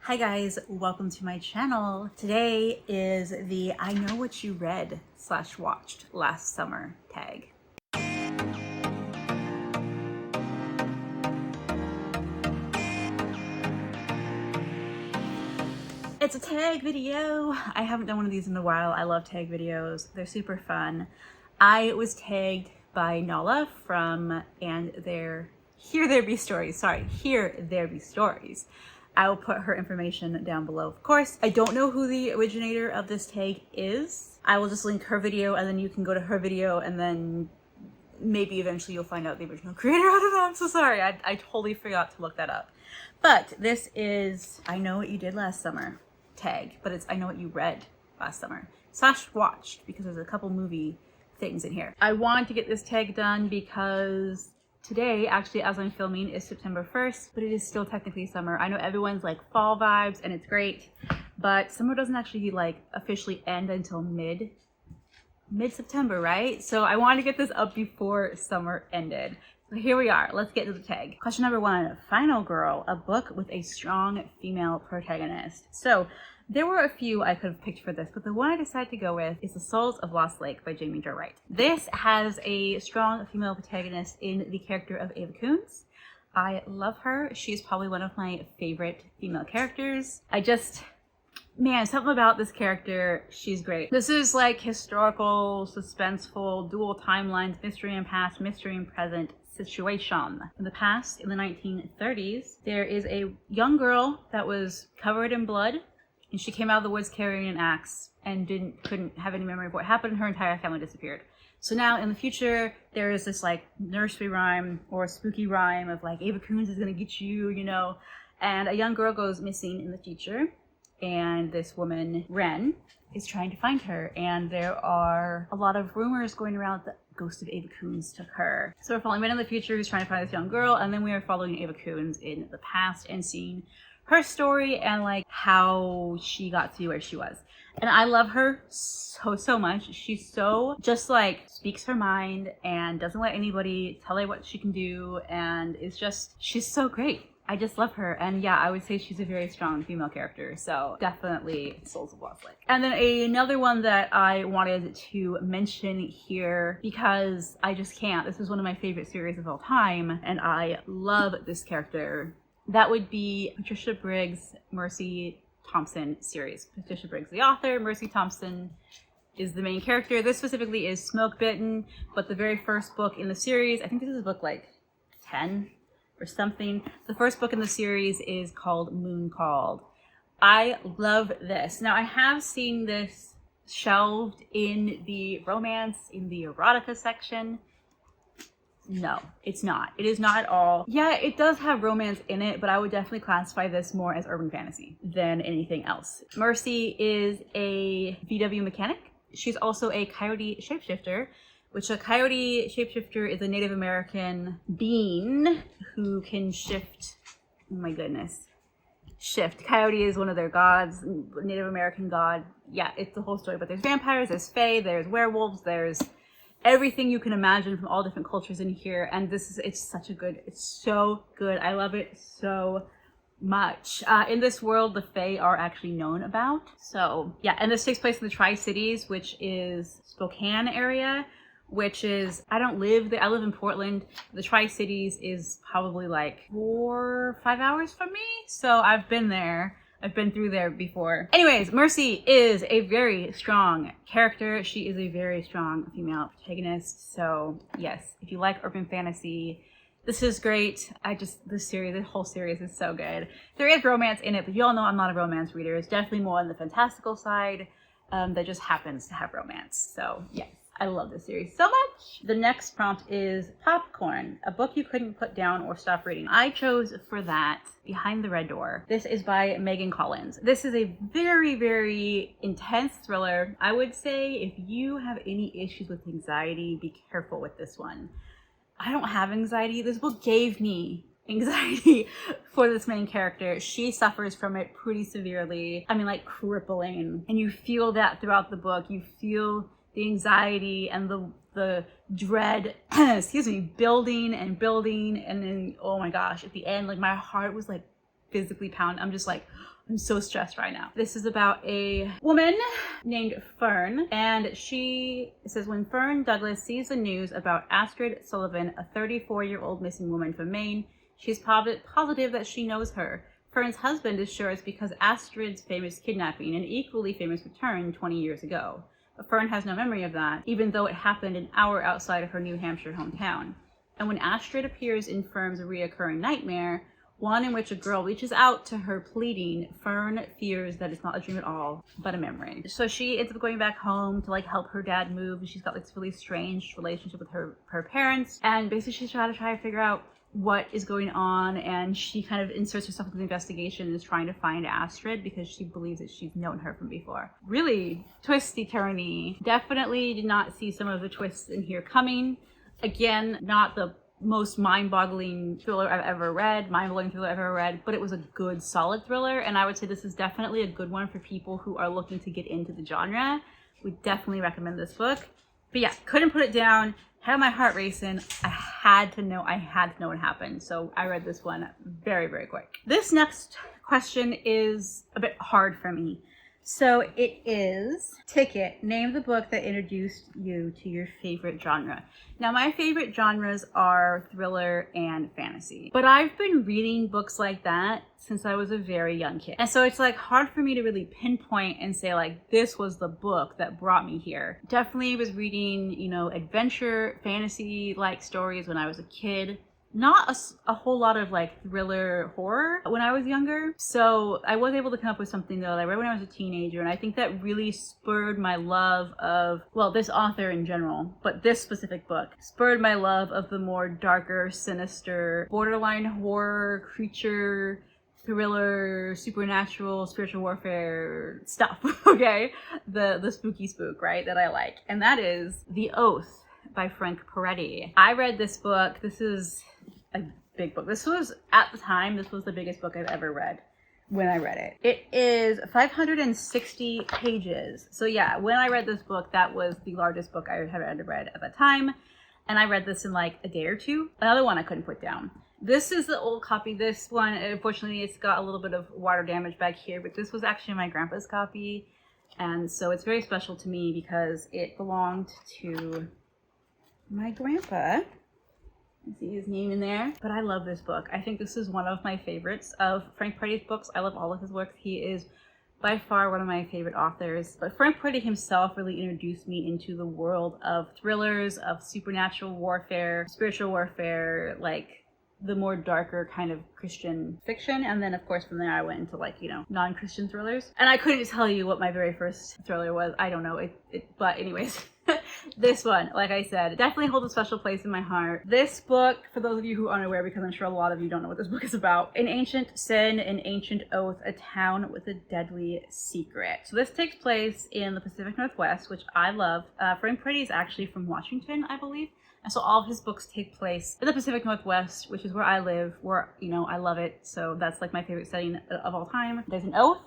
Hi guys, welcome to my channel. Today is the I know what you read / watched last summer tag. It's a tag video. I haven't done one of these in a while. I love tag videos. They're super fun. I was tagged by Nala from Here There Be Stories. I will put her information down below, of course. I don't know who the originator of this tag is. I will just link her video and then you can go to her video and then maybe eventually you'll find out the original creator of it. I'm so sorry. I totally forgot to look that up. But this is I Know What You Did Last Summer tag, but it's I Know What You Read Last Summer / watched, because there's a couple movie things in here. I wanted to get this tag done because today, actually, as I'm filming, is September 1st, but it is still technically summer. I know everyone's like fall vibes and it's great, but summer doesn't actually like officially end until mid-September, right? So I wanted to get this up before summer ended. So here we are. Let's get to the tag. Question number 1, Final Girl, a book with a strong female protagonist. So there were a few I could have picked for this, but the one I decided to go with is The Souls of Lost Lake by Jamie Jo Wright. This has a strong female protagonist in the character of Ava Coons. I love her. She's probably one of my favorite female characters. Man, something about this character, she's great. This is like historical, suspenseful, dual timelines, mystery and past, mystery and present situation. In the past, in the 1930s, there is a young girl that was covered in blood, and she came out of the woods carrying an axe and couldn't have any memory of what happened. Her entire family disappeared. So now in the future, there is this like nursery rhyme or spooky rhyme of like Ava Coons is gonna get you, you know, and a young girl goes missing in the future. And this woman, Wren, is trying to find her. And there are a lot of rumors going around that the ghost of Ava Coons took her. So we're following Wren in the future who's trying to find this young girl. And then we are following Ava Coons in the past and seeing her story and like how she got to where she was. And I love her so much. She's so just like speaks her mind and doesn't let anybody tell her what she can do. And she's so great. I just love her, and yeah, I would say she's a very strong female character, so definitely Souls of Lost Lake. And then another one that I wanted to mention here, because I just can't, this is one of my favorite series of all time, and I love this character. That would be Patricia Briggs' Mercy Thompson series. Patricia Briggs, the author, Mercy Thompson is the main character. This specifically is Smoke Bitten, but the very first book in the series, I think this is book like 10, or something. The first book in the series is called Moon Called. I love this. Now I have seen this shelved in the romance, in the erotica section. No, it's not. It is not at all. Yeah, it does have romance in it, but I would definitely classify this more as urban fantasy than anything else. Mercy is a VW mechanic. She's also a coyote shapeshifter, which a coyote shapeshifter is a Native American being who can shift. Oh my goodness. Shift. Coyote is one of their gods, Native American god. Yeah, it's the whole story. But there's vampires, there's fae, there's werewolves, there's everything you can imagine from all different cultures in here. And it's so good. I love it so much. In this world, the fae are actually known about. So yeah, and this takes place in the Tri-Cities, which is Spokane area. Which is, I live in Portland. The Tri-Cities is probably like 4 or 5 hours from me. So I've been there. I've been through there before. Anyways, Mercy is a very strong character. She is a very strong female protagonist. So yes, if you like urban fantasy, this is great. The whole series is so good. There is romance in it, but you all know I'm not a romance reader. It's definitely more on the fantastical side that just happens to have romance. So yes. I love this series so much. The next prompt is Popcorn, a book you couldn't put down or stop reading. I chose for that Behind the Red Door. This is by Megan Collins. This is a very, very intense thriller. I would say if you have any issues with anxiety, be careful with this one. I don't have anxiety. This book gave me anxiety for this main character. She suffers from it pretty severely. I mean, like crippling. And you feel that throughout the book. You feel the anxiety and the dread, excuse me, building, and then, oh my gosh, at the end, like my heart was like physically pounding. I'm just like, I'm so stressed right now. This is about a woman named Fern, and it says, when Fern Douglas sees the news about Astrid Sullivan, a 34-year-old missing woman from Maine, she's positive that she knows her. Fern's husband is sure it's because Astrid's famous kidnapping and equally famous return 20 years ago. But Fern has no memory of that, even though it happened an hour outside of her New Hampshire hometown. And when Astrid appears in Fern's reoccurring nightmare, one in which a girl reaches out to her pleading, Fern fears that it's not a dream at all, but a memory. So she ends up going back home to like help her dad move, and she's got like this really strange relationship with her parents, and basically she's trying to figure out what is going on, and she kind of inserts herself into the investigation and is trying to find Astrid because she believes that she's known her from before. Really twisty-turny. Definitely did not see some of the twists in here coming. Again, not the most mind-boggling thriller I've ever read, but it was a good, solid thriller, and I would say this is definitely a good one for people who are looking to get into the genre. We definitely recommend this book. But yeah, couldn't put it down, had my heart racing. I had to know what happened, so I read this one very, very quick. This next question is a bit hard for me. So it is, Ticket, name the book that introduced you to your favorite genre. Now, my favorite genres are thriller and fantasy, but I've been reading books like that since I was a very young kid. And so it's like hard for me to really pinpoint and say like, this was the book that brought me here. Definitely was reading, adventure, fantasy-like stories when I was a kid. Not a whole lot of like thriller horror when I was younger. So I was able to come up with something though that I read when I was a teenager, and I think that really spurred my love of, well, this author in general, but this specific book spurred my love of the more darker, sinister, borderline horror, creature, thriller, supernatural, spiritual warfare stuff, okay? The spooky spook, right, that I like. And that is The Oath by Frank Peretti. I read this book. This is a big book. This was, at the time, the biggest book I've ever read when I read it. It is 560 pages. So yeah, when I read this book, that was the largest book I had ever read at the time. And I read this in like a day or two. Another one I couldn't put down. This is the old copy. This one, unfortunately, it's got a little bit of water damage back here, but this was actually my grandpa's copy. And so it's very special to me because it belonged to my grandpa. You see his name in there. But I love this book. I think this is one of my favorites of Frank Peretti's books. I love all of his works. He is by far one of my favorite authors. But Frank Peretti himself really introduced me into the world of thrillers, of supernatural warfare, spiritual warfare, like the more darker kind of Christian fiction. And then of course from there I went into like, non-Christian thrillers. And I couldn't tell you what my very first thriller was. I don't know. But anyways, this one, like I said, definitely holds a special place in my heart. This book, for those of you who aren't aware, because I'm sure a lot of you don't know what this book is about, an ancient sin, an ancient oath, a town with a deadly secret. So this takes place in the Pacific Northwest, which I love. Frank Peretti is actually from Washington, I believe. And so all of his books take place in the Pacific Northwest, which is where I live, where, I love it. So that's like my favorite setting of all time. There's an oath.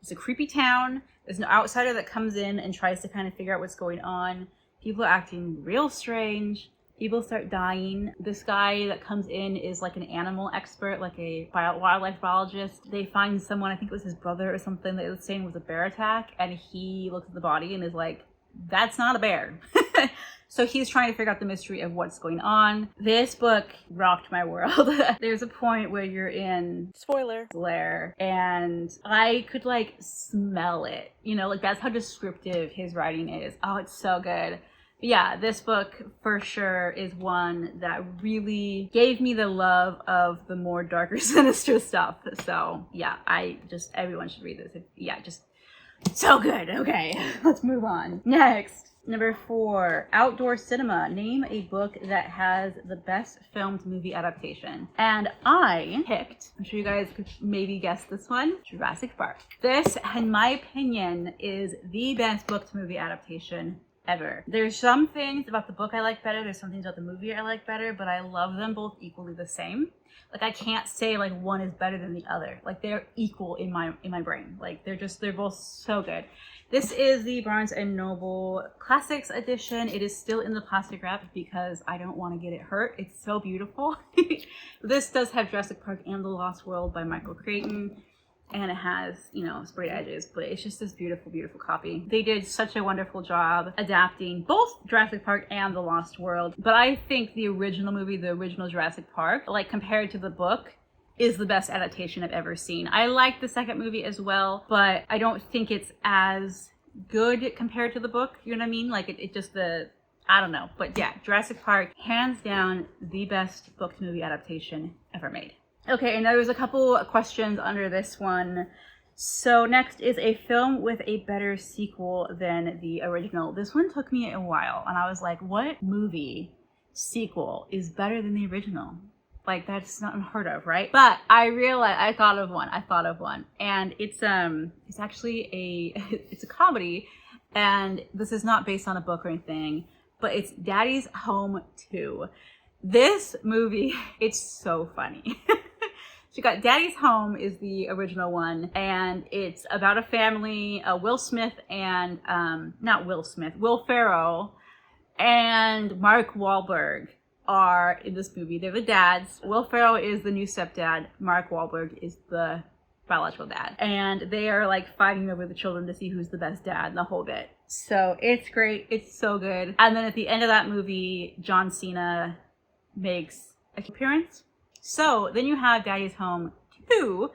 It's a creepy town. There's an outsider that comes in and tries to kind of figure out what's going on. People are acting real strange. People start dying. This guy that comes in is like an animal expert, like a wildlife biologist. They find someone, I think it was his brother or something, that was saying was a bear attack. And he looks at the body and is like, that's not a bear. So he's trying to figure out the mystery of what's going on. This book rocked my world. There's a point where you're in spoiler lair and I could like smell it. Like that's how descriptive his writing is. Oh, it's so good. But yeah, this book for sure is one that really gave me the love of the more darker, sinister stuff. So yeah, everyone should read this. Just so good. Okay, let's move on. Next. Number 4, outdoor cinema. Name a book that has the best filmed movie adaptation. And I picked, I'm sure you guys could maybe guess this one, Jurassic Park. This, in my opinion, is the best book to movie adaptation ever. There's some things about the book I like better, there's some things about the movie I like better, but I love them both equally the same. Like I can't say like one is better than the other. Like they're equal in my brain. Like they're both so good. This is the Barnes & Noble Classics edition. It is still in the plastic wrap because I don't want to get it hurt. It's so beautiful. This does have Jurassic Park and The Lost World by Michael Crichton. and it has, you know, sprayed edges, but it's just this beautiful, beautiful copy. They did such a wonderful job adapting both Jurassic Park and The Lost World, but I think the original movie, the original Jurassic Park, like compared to the book, is the best adaptation I've ever seen. I like the second movie as well, but I don't think it's as good compared to the book, you know what I mean? Like it just I don't know, but yeah, Jurassic Park, hands down, the best book to movie adaptation ever made. Okay, and there was a couple questions under this one. So next is a film with a better sequel than the original. This one took me a while, and I was like, what movie sequel is better than the original? Like, that's not unheard of, right? But I realized, I thought of one, and it's actually it's a comedy, and this is not based on a book or anything, but it's Daddy's Home 2. This movie, it's so funny. So you got Daddy's Home is the original one, and it's about a family, Will Smith and, Will Ferrell and Mark Wahlberg are in this movie. They're the dads. Will Ferrell is the new stepdad. Mark Wahlberg is the biological dad. And they are like fighting over the children to see who's the best dad and the whole bit. So it's great. It's so good. And then at the end of that movie, John Cena makes an appearance. So then you have Daddy's Home 2,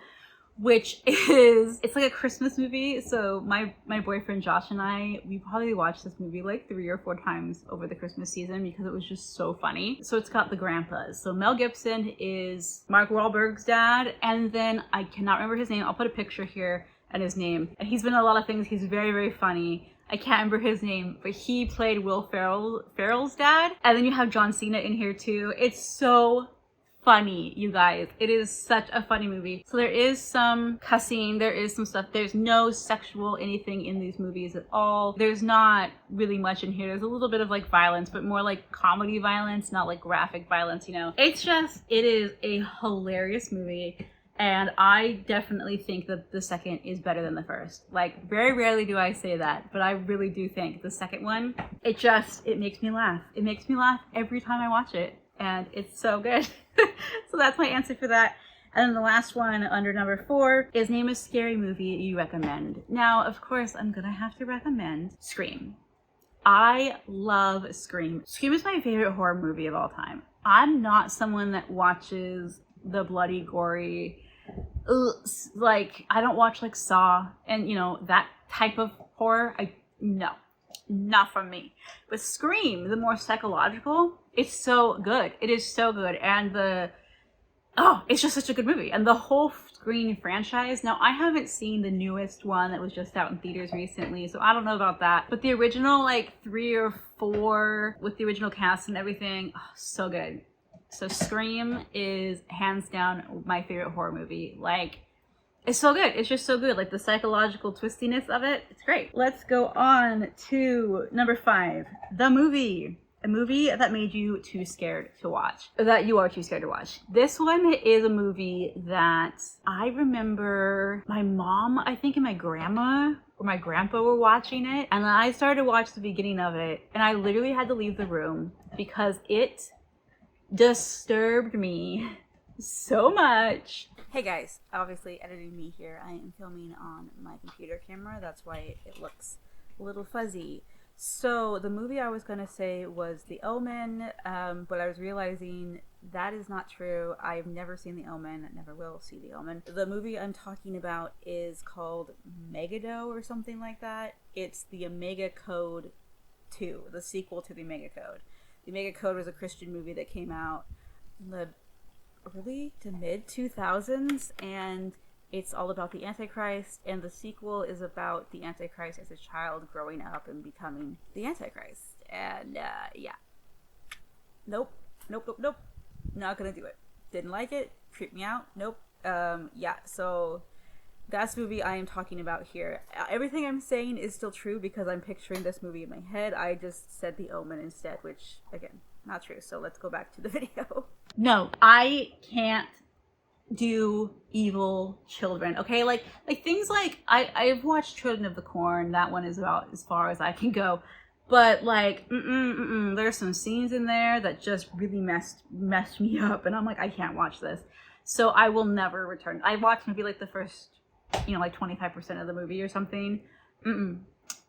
which is, it's like a Christmas movie. So my boyfriend Josh and I, we probably watched this movie like 3 or 4 times over the Christmas season because it was just so funny. So it's got the grandpas. So Mel Gibson is Mark Wahlberg's dad, and then I cannot remember his name. I'll put a picture here and his name. And he's been in a lot of things. He's very, very funny. I can't remember his name, but he played Will Ferrell's dad. And then you have John Cena in here too. It's so funny, you guys. It is such a funny movie. So there is some cussing, there is some stuff. There's no sexual anything in these movies at all. There's not really much in here. There's a little bit of like violence, but more like comedy violence, not like graphic violence, you know. It's just, it is a hilarious movie. And I definitely think that the second is better than the first. Like, very rarely do I say that, but I really do think the second one, it makes me laugh. It makes me laugh every time I watch it. And it's so good. So that's my answer for that. And then the last one under number 4 is name a scary movie you recommend. Now, of course, I'm gonna have to recommend Scream. I love Scream. Scream is my favorite horror movie of all time. I'm not someone that watches the bloody, gory, like, I don't watch like Saw and, you know, that type of horror. No, not from me. But Scream, the more psychological, it's so good. It is so good. And it's just such a good movie. And the whole Scream franchise, now I haven't seen the newest one that was just out in theaters recently, so I don't know about that. But the original, like 3 or 4 with the original cast and everything, so good. So Scream is hands down my favorite horror movie. Like, it's so good. It's just so good. Like the psychological twistiness of it, it's great. Let's go on to number 5, the movie. A movie that made you too scared to watch. That you are too scared to watch. This one is a movie that I remember my mom, I think, and my grandma or my grandpa were watching it. And then I started to watch the beginning of it. And I literally had to leave the room because it disturbed me so much. Hey guys, obviously editing me here. I am filming on my computer camera. That's why it looks a little fuzzy. So the movie I was going to say was The Omen, but I was realizing that is not true. I've never seen The Omen, never will see The Omen. The movie I'm talking about is called Megiddo or something like that. It's the Omega Code 2, the sequel to the Omega Code. The Omega Code was a Christian movie that came out in the early to mid 2000s, and it's all about the Antichrist, and the sequel is about the Antichrist as a child growing up and becoming the Antichrist. And, yeah. Nope. Not gonna do it. Didn't like it. Creeped me out. Nope. Yeah, so that's the movie I am talking about here. Everything I'm saying is still true because I'm picturing this movie in my head. I just said The Omen instead, which, again, not true. So let's go back to the video. No, I can't do evil children, okay? Like things like I've watched Children of the Corn. That one is about as far as I can go, but like there's some scenes in there that just really messed me up, and I'm like, I can't watch this, so I will never return. I watched maybe like the first you know, like 25% of the movie or something.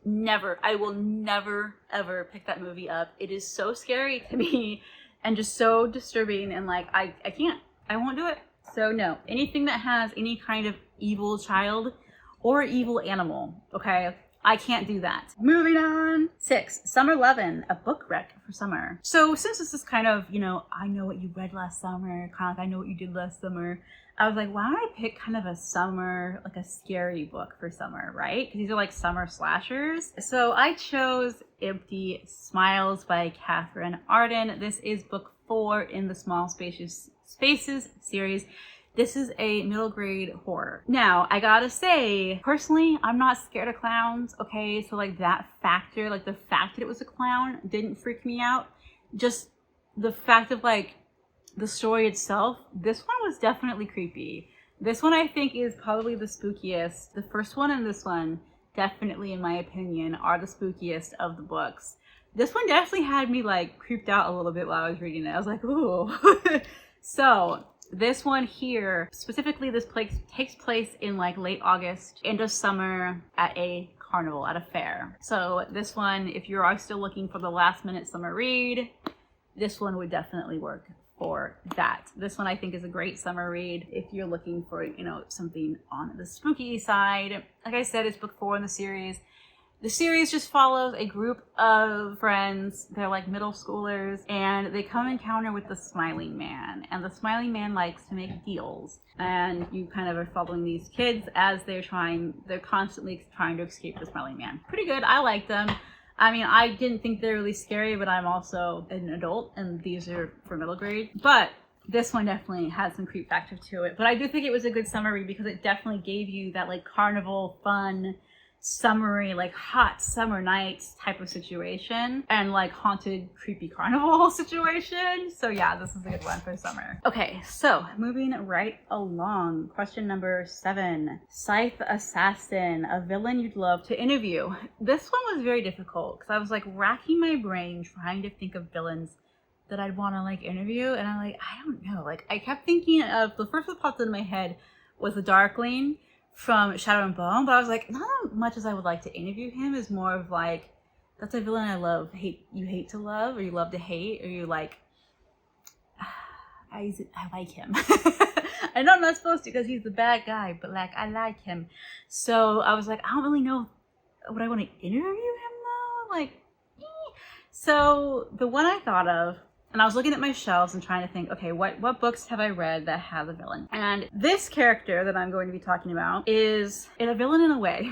Never. I will never, ever pick that movie up. It is so scary to me and just so disturbing. And like, I can't. I won't do it. So no, anything that has any kind of evil child or evil animal, okay? I can't do that. Moving on. 6, Summer Lovin', a book rec for summer. So since this is kind of, you know, I know what you read last summer, kind of like I know what you did last summer, I was like, why don't I pick kind of a summer, like a scary book for summer, right? Because these are like summer slashers. So I chose Empty Smiles by Catherine Arden. This is book 4 in the Small Spaces series. This is a middle grade horror. Now, I gotta say, personally, I'm not scared of clowns, okay? So like that factor, like the fact that it was a clown didn't freak me out. Just the fact of like the story itself, this one was definitely creepy. This one I think is probably the spookiest. The first one and this one, definitely in my opinion, are the spookiest of the books. This one definitely had me like creeped out a little bit while I was reading it. I was like, ooh. So this one here, specifically this place takes place in like late August, end of summer at a carnival, at a fair. So this one, if you are still looking for the last minute summer read, this one would definitely work for that. This one I think is a great summer read if you're looking for, you know, something on the spooky side. Like I said, it's book 4 in the series. The series just follows a group of friends. They're like middle schoolers, and they come encounter with the Smiling Man. And the Smiling Man likes to make deals. And you kind of are following these kids as they're constantly trying to escape the Smiling Man. Pretty good. I like them. I mean, I didn't think they're really scary, but I'm also an adult, and these are for middle grade. But this one definitely has some creep factor to it. But I do think it was a good summer read because it definitely gave you that like carnival fun, summery, like hot summer nights type of situation, and like haunted creepy carnival situation. So yeah, this is a good one for summer. Okay, so moving right along, question number 7, Scythe Assassin, a villain you'd love to interview. This one was very difficult because I was like racking my brain trying to think of villains that I'd want to like interview, and I'm like, I don't know, like I kept thinking of the first one that popped into my head was the Darkling from Shadow and Bone, but I was like, not as much as I would like to interview him, is more of like, that's a villain I love, you hate to love, or you love to hate, or you like, I like him. I know I'm not supposed to because he's the bad guy, but like, I like him. So I was like, I don't really know, would I want to interview him though? Like, So the one I thought of, and I was looking at my shelves and trying to think, okay, what books have I read that have a villain? And this character that I'm going to be talking about is a villain in a way.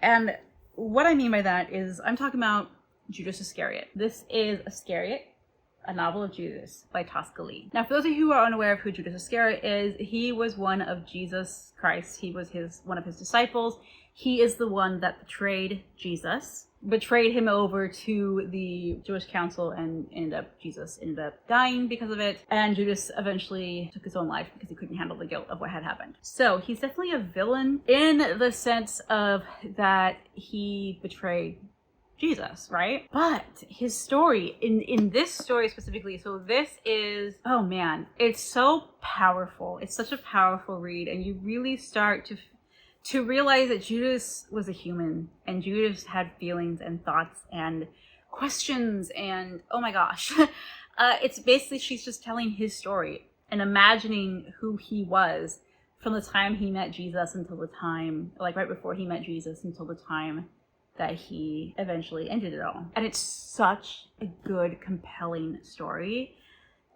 And what I mean by that is I'm talking about Judas Iscariot. This is Iscariot, a novel of Judas by Tosca Lee. Now, for those of you who are unaware of who Judas Iscariot is, he was one of Jesus Christ. He was one of his disciples. He is the one that betrayed Jesus, betrayed him over to the Jewish council, and Jesus ended up dying because of it. And Judas eventually took his own life because he couldn't handle the guilt of what had happened. So he's definitely a villain in the sense of that he betrayed Jesus, right? But his story, in this story specifically, so this is, oh man, it's so powerful. It's such a powerful read, and you really start to realize that Judas was a human, and Judas had feelings and thoughts and questions, and oh my gosh. It's basically, she's just telling his story and imagining who he was from the time he met Jesus until the time, like right before he met Jesus, until the time that he eventually ended it all. And it's such a good, compelling story.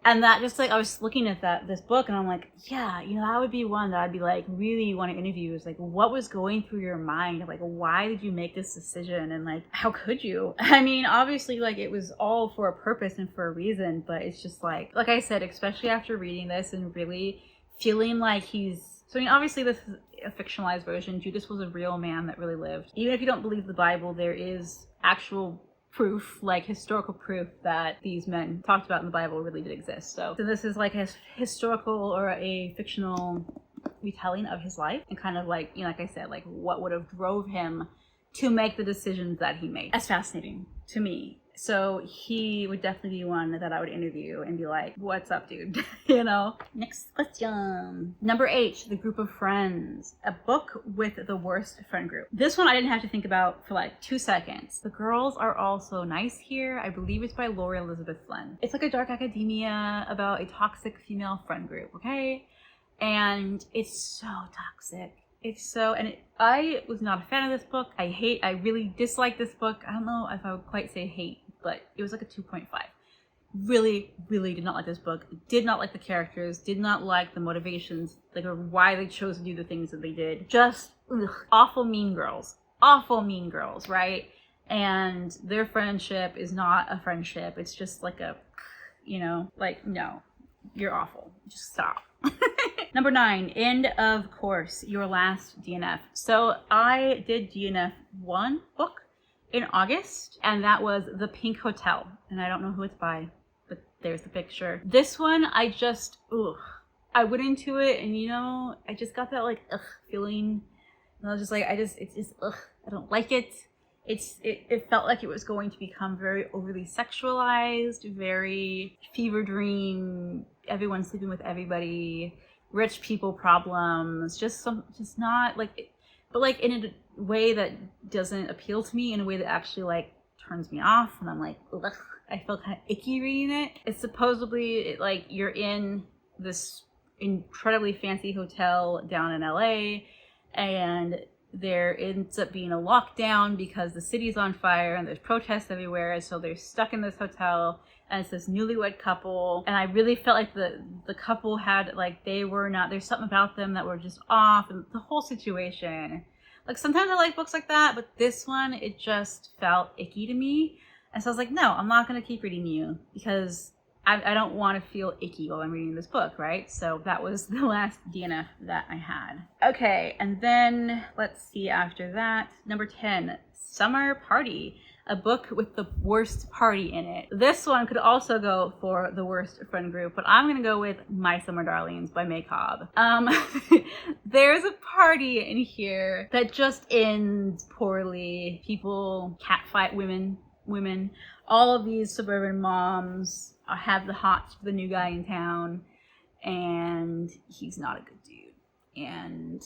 And that just like, I was looking at this book and I'm like, yeah, you know, that would be one that I'd be like, really want to interview, is like, what was going through your mind? Like, why did you make this decision? And like, how could you? I mean, obviously, like, it was all for a purpose and for a reason, but it's just like I said, especially after reading this and really feeling like so I mean, obviously this is a fictionalized version. Judas was a real man that really lived. Even if you don't believe the Bible, there is actual proof, like historical proof, that these men talked about in the Bible really did exist. So this is like a historical or a fictional retelling of his life, and kind of like, you know, like I said, like what would have drove him to make the decisions that he made. That's fascinating to me. So he would definitely be one that I would interview and be like, what's up, dude? You know? Next question. Number 8, The Group of Friends. A book with the worst friend group. This one I didn't have to think about for like 2 seconds. The girls are all so nice here. I believe it's by Lori Elizabeth Flynn. It's like a dark academia about a toxic female friend group, okay? And it's so toxic. I was not a fan of this book. I really dislike this book. I don't know if I would quite say hate, but it was like a 2.5. Really, really did not like this book. Did not like the characters. Did not like the motivations, like or why they chose to do the things that they did. Just awful mean girls. Awful mean girls, right? And their friendship is not a friendship. It's just like a, you know, like, no, you're awful. Just stop. Number 9, End of Course, Your Last DNF. So I did DNF 1 book in August, and that was The Pink Hotel. And I don't know who it's by, but there's the picture. This one, I went into it, and you know, I just got that like, feeling. And I was just like, it's just, I don't like it. It felt like it was going to become very overly sexualized, very fever dream, everyone sleeping with everybody, rich people problems, just not like, but like in a way that doesn't appeal to me, in a way that actually like turns me off, and I'm like, ugh, I feel kind of icky reading it. It's supposedly like you're in this incredibly fancy hotel down in LA, and there ends up being a lockdown because the city's on fire and there's protests everywhere, so they're stuck in this hotel, and it's this newlywed couple, and I really felt like the couple had, like, they were not, there's something about them that were just off, and the whole situation. Like, sometimes I like books like that, but this one, it just felt icky to me, and so I was like, no, I'm not going to keep reading you, because I don't want to feel icky while I'm reading this book, right? So that was the last DNF that I had. Okay, and then let's see after that. Number 10, Summer Party, a book with the worst party in it. This one could also go for the worst friend group, but I'm going to go with My Summer Darlings by May Cobb. There's a party in here that just ends poorly. People catfight women. All of these suburban moms have the hots for the new guy in town, and he's not a good dude. And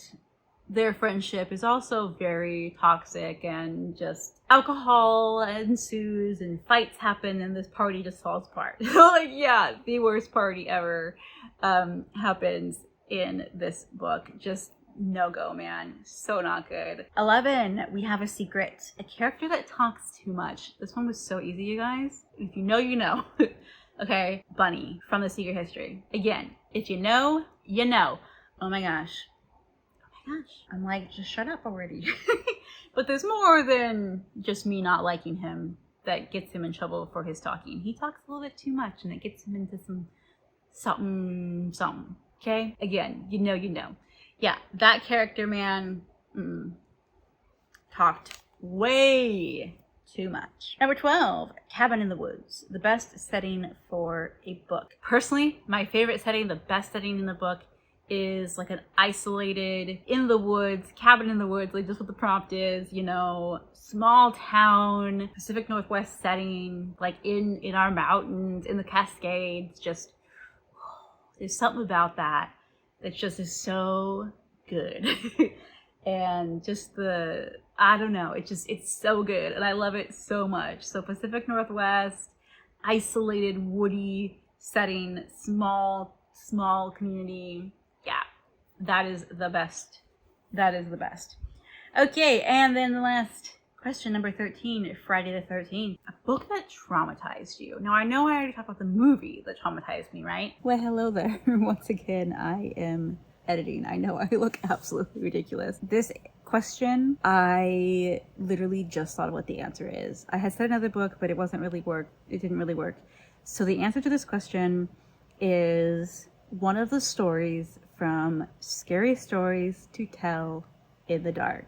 their friendship is also very toxic, and just alcohol ensues and fights happen, and this party just falls apart. Like, yeah, the worst party ever happens in this book. Just no go, man. So not good. 11, We Have a Secret. A character that talks too much. This one was so easy, you guys. If you know, you know. Okay, Bunny from The Secret History. Again, if you know, you know. Oh my gosh. I'm like, just shut up already. But there's more than just me not liking him that gets him in trouble for his talking. He talks a little bit too much, and it gets him into something. Okay? Again, you know. Yeah, that character, man, talked way too much. Number 12, Cabin in the Woods, the best setting for a book. Personally, my favorite setting, the best setting in the book, is like an isolated, in the woods, cabin in the woods, like just what the prompt is, you know, small town, Pacific Northwest setting, like in our mountains, in the Cascades. Just, there's something about that just is so good. And just I don't know, it's so good, and I love it so much. So Pacific Northwest, isolated, woody setting, small community. Yeah, that is the best. Okay, and then the last question, number 13, Friday the 13th. A book that traumatized you. Now, I know I already talked about the movie that traumatized me, right? Well, hello there. Once again, I am editing. I know I look absolutely ridiculous. This question, I literally just thought of what the answer is. I had said another book, but it didn't really work. So the answer to this question is one of the stories from Scary Stories to Tell in the Dark.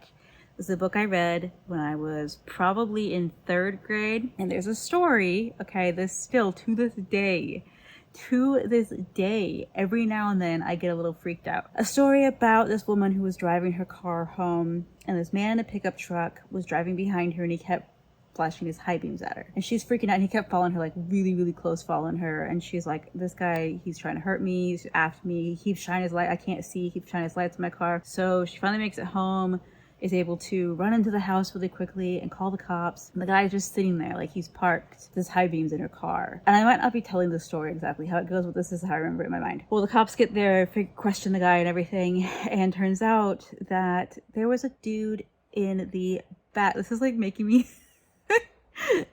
This is a book I read when I was probably in 3rd grade, and there's a story, okay, this still to this day To this day, every now and then I get a little freaked out. A story about this woman who was driving her car home, and this man in a pickup truck was driving behind her, and he kept flashing his high beams at her. And she's freaking out, and he kept following her, like really, really close following her. And she's like, this guy, he's trying to hurt me, he's after me, he keeps shining his light, I can't see, he keeps shining his lights in my car. So she finally makes it home, is able to run into the house really quickly and call the cops. And the guy's just sitting there, like he's parked this high beams in her car. And I might not be telling the story exactly how it goes, but this is how I remember it in my mind. Well, the cops get there, question the guy and everything, and turns out that there was a dude in the back. This is like making me...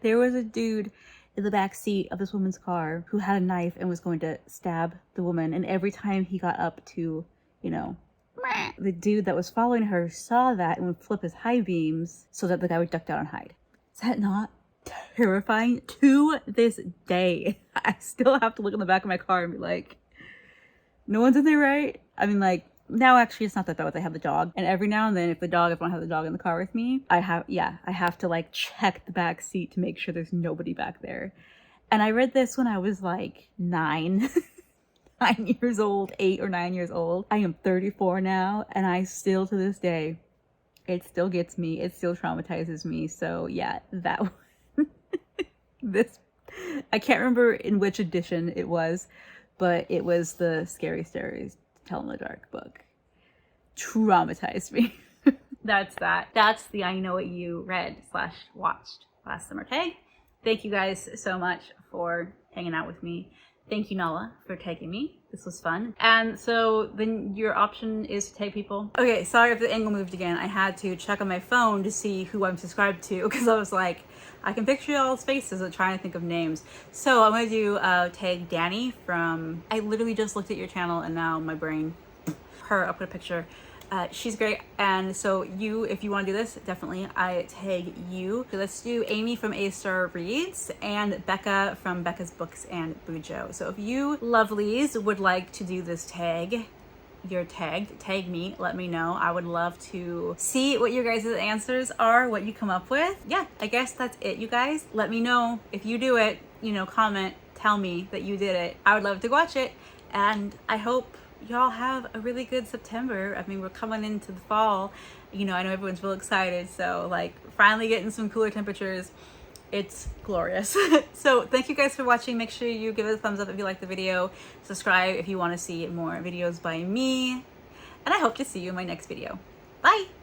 There was a dude in the back seat of this woman's car who had a knife and was going to stab the woman. And every time he got up to, you know, the dude that was following her saw that and would flip his high beams so that the guy would duck down and hide. Is that not terrifying? To this day, I still have to look in the back of my car and be like, no one's in there, right? I mean, like, now actually it's not that bad. I have the dog, and every now and then if I don't have the dog in the car with me, I have to like check the back seat to make sure there's nobody back there. And I read this when I was like 9 years old, 8 or 9 years old. I am 34 now, and I still, to this day, it still gets me, it still traumatizes me. So yeah, that this, I can't remember in which edition it was, but it was the Scary Stories Tell in the Dark book. Traumatized me. That's that. That's the I Know What You read / watched last summer tag. Thank you guys so much for hanging out with me. Thank you, Nala, for tagging me. This was fun. And so then your option is to tag people. Okay, sorry if the angle moved again. I had to check on my phone to see who I'm subscribed to, because I was like, I can picture y'all's faces and trying to think of names. So I'm gonna do tag Danny from, I literally just looked at your channel and now my brain, I'll put a picture. She's great. And so you, if you want to do this, definitely I tag you. So let's do Amy from A Star Reads and Becca from Becca's Books and Bujo. So if you lovelies would like to do this tag, you're tagged, tag me, let me know. I would love to see what your guys' answers are, what you come up with. Yeah, I guess that's it, you guys. Let me know if you do it, you know, comment, tell me that you did it. I would love to watch it, and I hope y'all have a really good September. I mean, we're coming into the fall. You know, I know everyone's real excited, so like finally getting some cooler temperatures. It's glorious. So thank you guys for watching. Make sure you give it a thumbs up if you like the video. Subscribe if you want to see more videos by me. And I hope to see you in my next video. Bye!